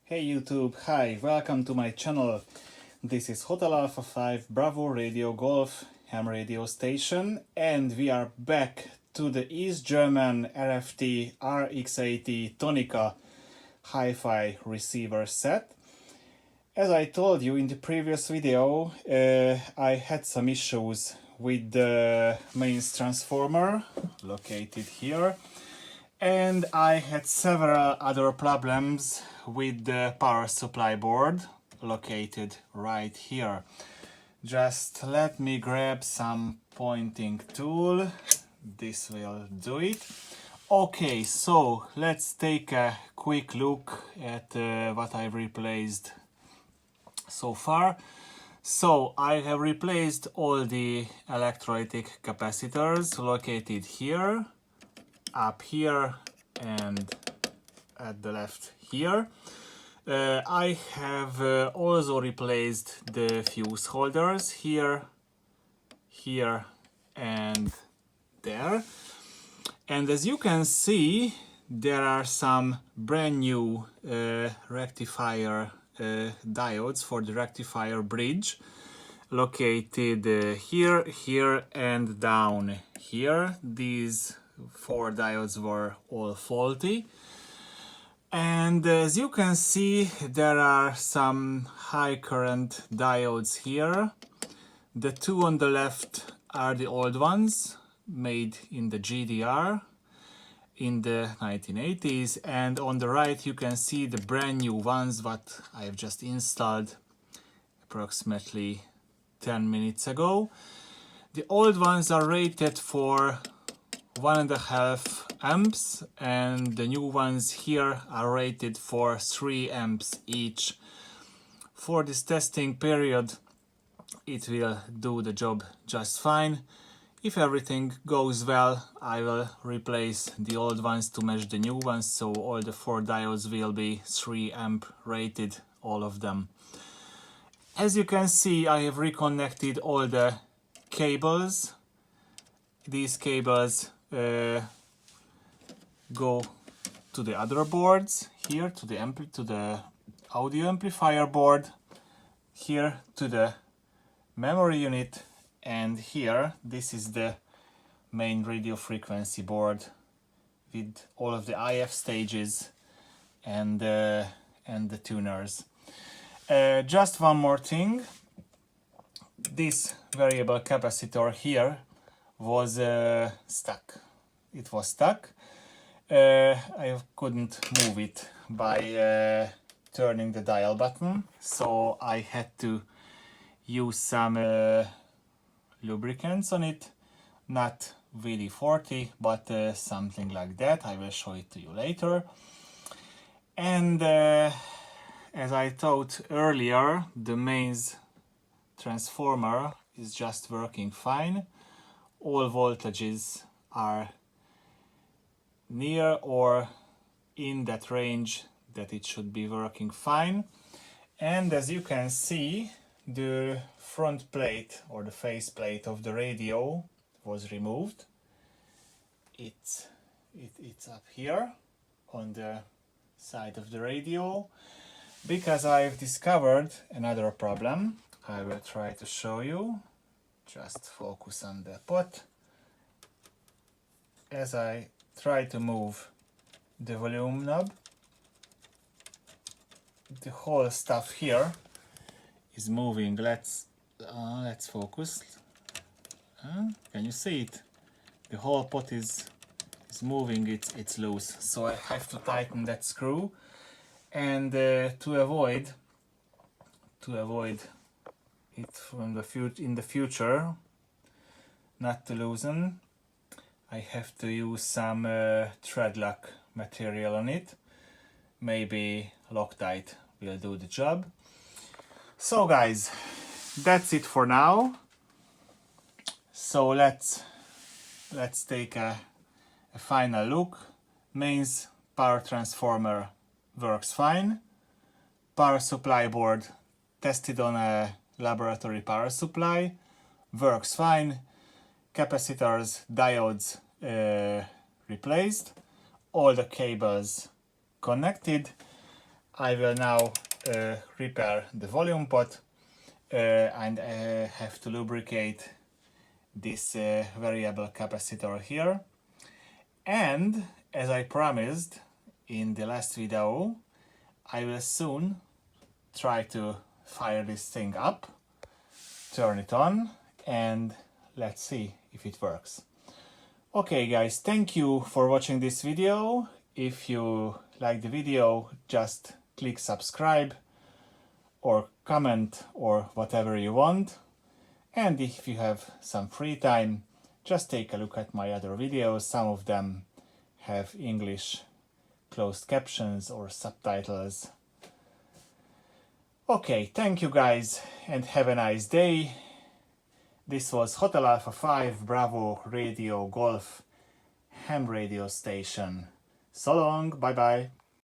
Hey YouTube, hi, welcome to my channel. This is Hotel Alpha 5 Bravo Radio Golf ham radio station, and we are back to the East German RFT RX80 Tonica hi-fi receiver set. As I told you in the previous video, I had some issues with the mains transformer located here, and I had several other problems with the power supply board located right here. Just let me grab some pointing tool. This will do it. Okay, so let's take a quick look at what I've replaced so far. So I have replaced all the electrolytic capacitors located here, up here, and at the left here. I have also replaced the fuse holders here, here, and there. And as you can see, there are some brand new rectifier diodes for the rectifier bridge located here, here, and down here. These 4 diodes were all faulty. And as you can see, there are some high current diodes here. The 2 on the left are the old ones, made in the GDR in the 1980s, and on the right you can see the brand new ones that I have just installed approximately 10 minutes ago. The old ones are rated for 1.5 amps, and the new ones here are rated for 3 amps each. For this testing period, it will do the job just fine. If everything goes well, I will replace the old ones to match the new ones, so all the 4 diodes will be 3 amp rated, all of them. As you can see, I have reconnected all the cables. These cables go to the other boards, here to the audio amplifier board, here to the memory unit, and here this is the main radio frequency board with all of the IF stages and the tuners. Just one more thing, this variable capacitor here was stuck. It was stuck. I couldn't move it by turning the dial button, so I had to use some lubricants on it, not WD-40, but something like that. I will show it to you later. And as I thought earlier, the mains transformer is just working fine. All voltages are near or in that range that it should be working fine. And as you can see, the front plate or the face plate of the radio was removed. It's up here on the side of the radio, because I've discovered another problem. I will try to show you. Just focus on the pot. As I try to move the volume knob, the whole stuff here is moving. Let's focus. Can you see it? The whole pot is moving. It's loose, so I have to tighten that screw. And to avoid it from in the future, not to loosen, I have to use some threadlok material on it. Maybe Loctite will do the job. So guys, that's it for now. So let's take a final look. Mains power transformer works fine. Power supply board tested on a laboratory power supply, works fine. Capacitors, diodes replaced, all the cables connected. I will now repair the volume pot and have to lubricate this variable capacitor here. And as I promised in the last video, I will soon try to fire this thing up, turn it on, and let's see if it works. Okay guys, thank you for watching this video. If you like the video, just click subscribe or comment or whatever you want. And if you have some free time, just take a look at my other videos. Some of them have English closed captions or subtitles. Okay, thank you guys and have a nice day. This was Hotel Alpha 5 Bravo Radio Golf ham radio station. So long, bye bye.